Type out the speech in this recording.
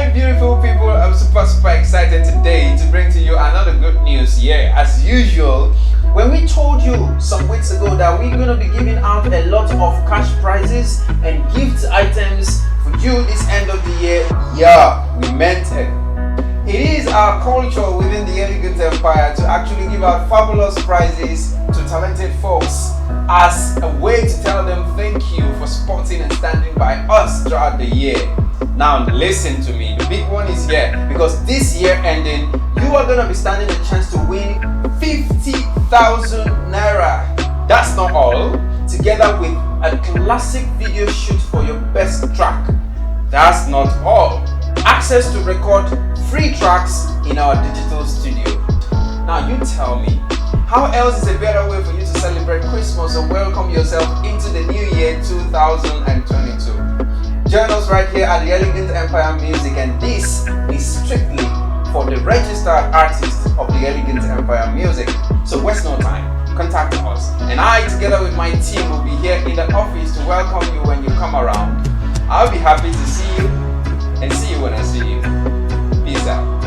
Alright, beautiful people, I'm super excited today to bring to you another good news. Yeah, as usual, when we told you some weeks ago that we're going to be giving out a lot of cash prizes and gift items for you this end of the year, yeah, we meant it. It is our culture within the Elegant Empire to actually give out fabulous prizes to talented folks as a way to tell them thank you for supporting and standing by us throughout the year. Now listen to me, the big one is here because this year ending, you are going to be standing a chance to win 50,000 naira. That's not all, together with a classic video shoot for your best track. That's not all. Access to record free tracks in our digital studio. Now you tell me, how else is a better way for you to celebrate Christmas and welcome yourself into the new year 2022? Join us right here at the Elegant Empire Music, and this is strictly for the registered artists of the Elegant Empire Music. So waste no time, contact us, and I together with my team will be here in the office to welcome you when you come around. I'll be happy to see you and see you when I see you. Peace out.